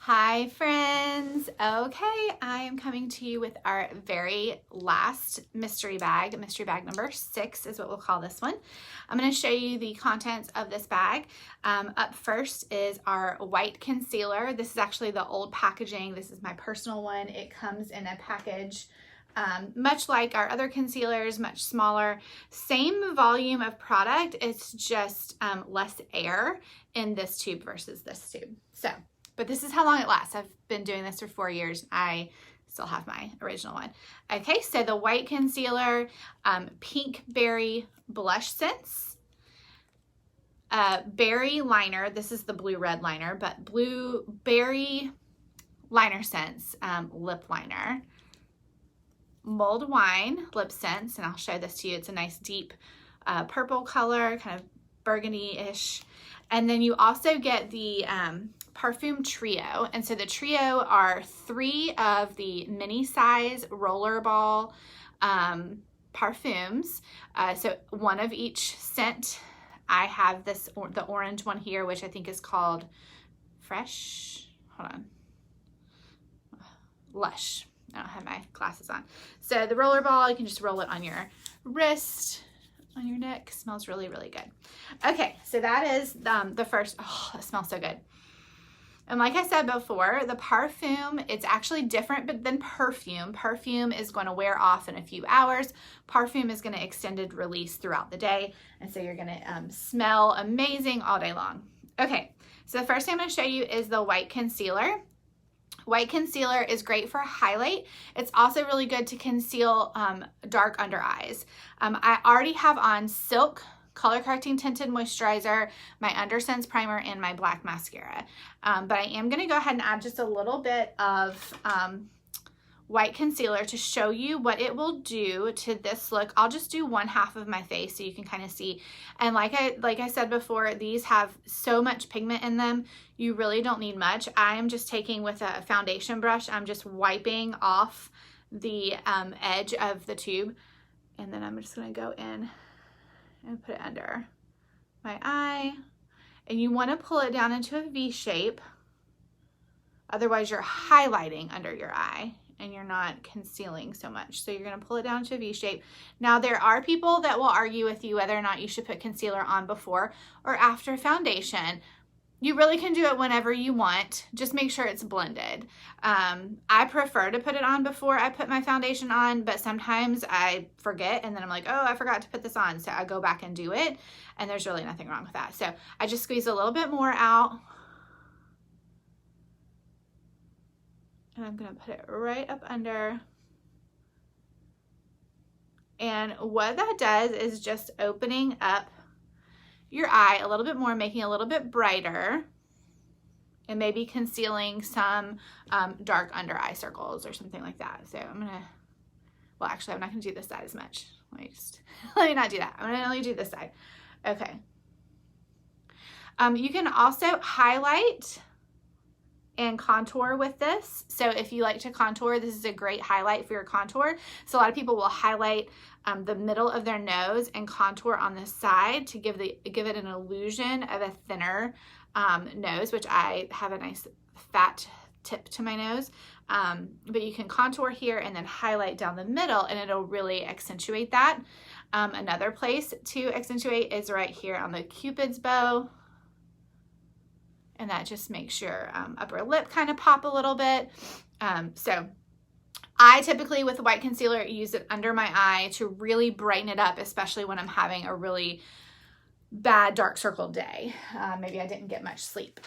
Hi friends. Okay, I am coming to you with our very last mystery bag. Mystery bag number 6 is what we'll call this one. I'm going to show you the contents of this bag. Up first is our white concealer. This is actually the old packaging. This is my personal one. It comes in a package much like our other concealers, much smaller, same volume of product. It's just less air in this tube versus this tube. But this is how long it lasts. I've been doing this for 4 years. I still have my original one. Okay, so the white concealer, Pink Berry BlushSense, Berry Liner. This is the blue-red liner, but Berry LinerSense lip liner. Mulled Wine LipSense, and I'll show this to you. It's a nice deep purple color, kind of burgundy-ish. And then you also get the Parfum Trio. And so the trio are 3 of the mini size rollerball parfums. So one of each scent. I have the orange one here, which I think is called Fresh. Hold on. Lush. I don't have my glasses on. So the rollerball, you can just roll it on your wrist, on your neck. Smells really, really good. Okay, so that is the first. Oh, it smells so good. And like I said before, the Parfum, it's actually different than perfume. Perfume is going to wear off in a few hours. Parfum is going to extended release throughout the day. And so you're going to smell amazing all day long. Okay, so the first thing I'm going to show you is the white concealer. White concealer is great for highlight. It's also really good to conceal dark under eyes. I already have on Silk Color Correcting Tinted Moisturizer, my LinerSense primer, and my black mascara. But I am going to go ahead and add just a little bit of white concealer to show you what it will do to this look. I'll just do one half of my face so you can kind of see. And like I said before, these have so much pigment in them, you really don't need much. I am just taking with a foundation brush, I'm just wiping off the edge of the tube. And then I'm just going to go in and put it under my eye. And you want to pull it down into a V shape. Otherwise, you're highlighting under your eye and you're not concealing so much. So you're going to pull it down to a V shape. Now, there are people that will argue with you whether or not you should put concealer on before or after foundation. You really can do it whenever you want. Just make sure it's blended. I prefer to put it on before I put my foundation on, but sometimes I forget and then I'm like, oh, I forgot to put this on. So I go back and do it, and there's really nothing wrong with that. So I just squeeze a little bit more out. And I'm going to put it right up under. And what that does is just opening up your eye a little bit more, making it a little bit brighter, and maybe concealing some dark under eye circles or something like that. So I'm going to, well, actually, I'm not going to do this side as much. Let me not do that. I'm going to only do this side. Okay. You can also highlight and contour with this. So if you like to contour, this is a great highlight for your contour. So a lot of people will highlight the middle of their nose and contour on the side to give it an illusion of a thinner nose, which I have a nice fat tip to my nose. But you can contour here and then highlight down the middle, and it'll really accentuate that. Another place to accentuate is right here on the Cupid's bow. And that just makes your upper lip kind of pop a little bit. So I typically, with white concealer, use it under my eye to really brighten it up, especially when I'm having a really bad dark circle day. Maybe I didn't get much sleep.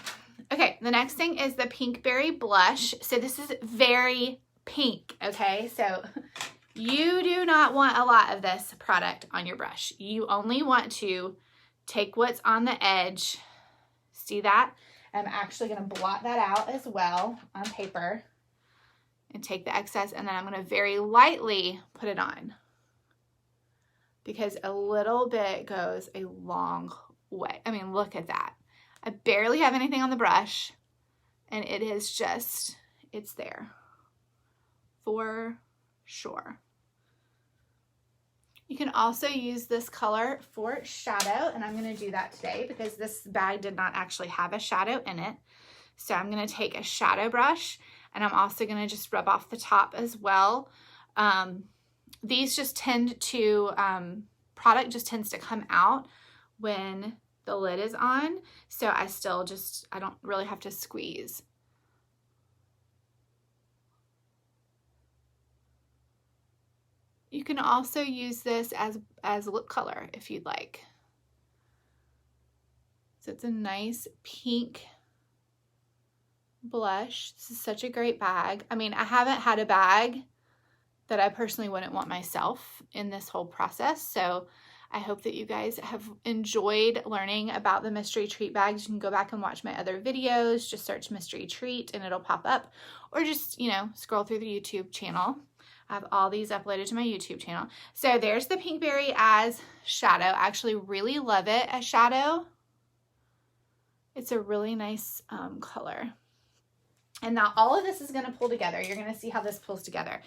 Okay, the next thing is the Pink Berry Blush. So this is very pink, okay? So you do not want a lot of this product on your brush. You only want to take what's on the edge. See that? I'm actually going to blot that out as well on paper and take the excess, and then I'm going to very lightly put it on, because a little bit goes a long way. I mean, look at that. I barely have anything on the brush, and it is just, it's there for sure. You can also use this color for shadow, and I'm going to do that today because this bag did not actually have a shadow in it. So I'm going to take a shadow brush, and I'm also going to just rub off the top as well. These just tend to, product just tends to come out when the lid is on. So I don't really have to squeeze. You can also use this as lip color if you'd like. So it's a nice pink blush. This is such a great bag. I mean, I haven't had a bag that I personally wouldn't want myself in this whole process. So I hope that you guys have enjoyed learning about the mystery treat bags. You can go back and watch my other videos. Just search mystery treat and it'll pop up, or just, you know, scroll through the YouTube channel. I have all these uploaded to my YouTube channel. So there's the Pinkberry as shadow. I actually really love it as shadow. It's a really nice color. And now all of this is going to pull together. You're going to see how this pulls together.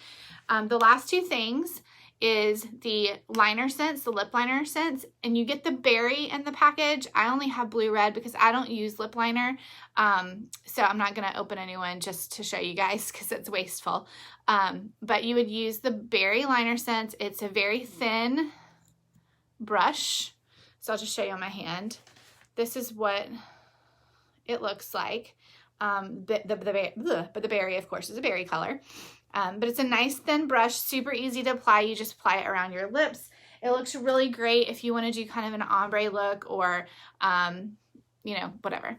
The last two things is the LinerSense, the lip liner sense, and you get the berry in the package. I only have blue red because I don't use lip liner. So I'm not going to open a new one just to show you guys because it's wasteful. But you would use the berry LinerSense. It's a very thin brush. So I'll just show you on my hand. This is what it looks like. But the berry, of course, is a berry color. But it's a nice thin brush, super easy to apply. You just apply it around your lips. It looks really great if you want to do kind of an ombre look or, you know, whatever.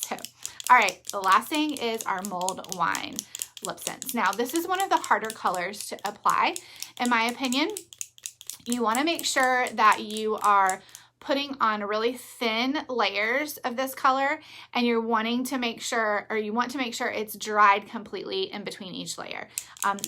So, all right, the last thing is our Mulled Wine LipSense. Now, this is one of the harder colors to apply, in my opinion. You want to make sure that you are putting on really thin layers of this color, and you're wanting to make sure, or you want to make sure it's dried completely in between each layer.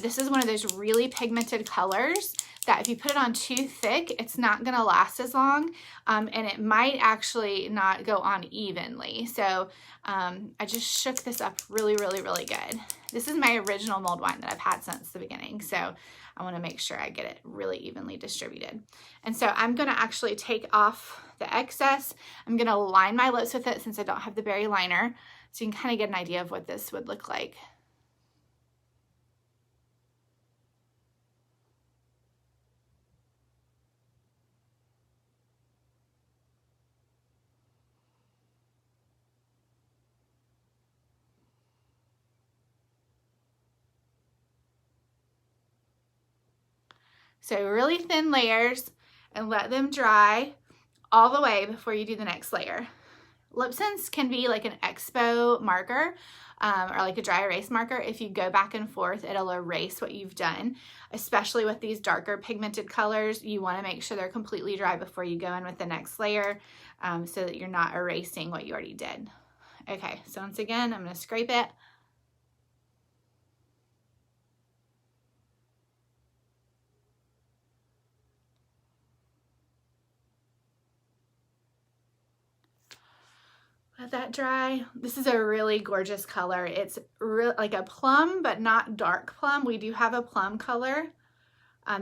This is one of those really pigmented colors that if you put it on too thick, it's not gonna last as long, and it might actually not go on evenly. So I just shook this up really, really, really good. This is my original mulled wine that I've had since the beginning, so I want to make sure I get it really evenly distributed. And so I'm going to actually take off the excess. I'm going to line my lips with it since I don't have the berry liner, so you can kind of get an idea of what this would look like. So really thin layers, and let them dry all the way before you do the next layer. LipSense can be like an expo marker or like a dry erase marker. If you go back and forth, it'll erase what you've done, especially with these darker pigmented colors. You want to make sure they're completely dry before you go in with the next layer so that you're not erasing what you already did. Okay, so once again, I'm going to scrape it. Let that dry. This is a really gorgeous color. It's like a plum, but not dark plum. We do have a plum color.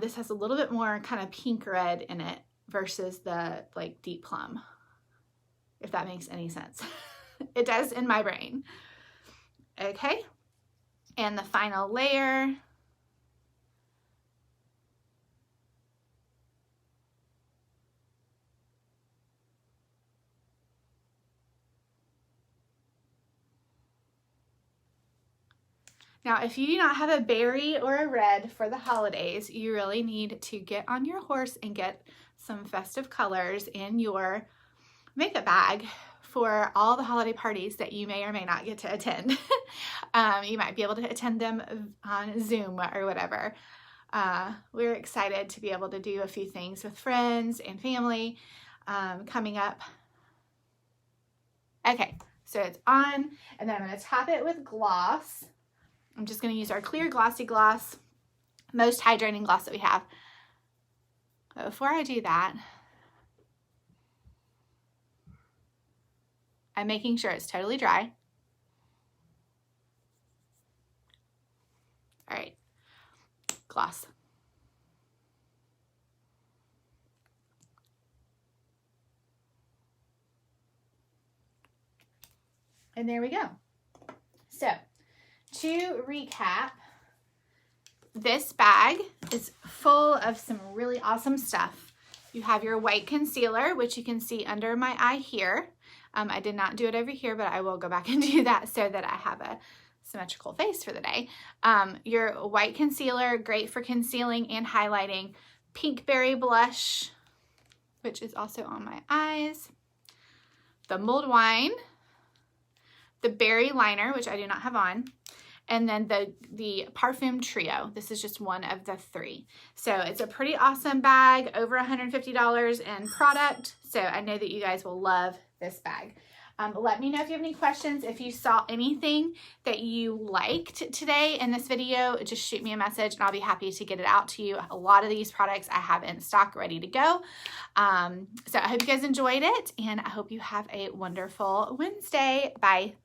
This has a little bit more kind of pink red in it versus the like deep plum, if that makes any sense. It does in my brain. Okay, and the final layer. Now, if you do not have a berry or a red for the holidays, you really need to get on your horse and get some festive colors in your makeup bag for all the holiday parties that you may or may not get to attend. You might be able to attend them on Zoom or whatever. We're excited to be able to do a few things with friends and family coming up. Okay, so it's on, and then I'm going to top it with gloss. I'm just going to use our clear glossy gloss, most hydrating gloss that we have. But before I do that, I'm making sure it's totally dry. All right, gloss. And there we go. So to recap, this bag is full of some really awesome stuff. You have your white concealer, which you can see under my eye here. I did not do it over here, but I will go back and do that so that I have a symmetrical face for the day. Your white concealer, great for concealing and highlighting. Pink berry blush, which is also on my eyes. The Mulled wine. The berry liner, which I do not have on. And then the Parfum trio. This is just one of the 3. So it's a pretty awesome bag, over $150 in product. So I know that you guys will love this bag. Let me know if you have any questions. If you saw anything that you liked today in this video, just shoot me a message and I'll be happy to get it out to you. A lot of these products I have in stock ready to go. So I hope you guys enjoyed it and I hope you have a wonderful Wednesday. Bye.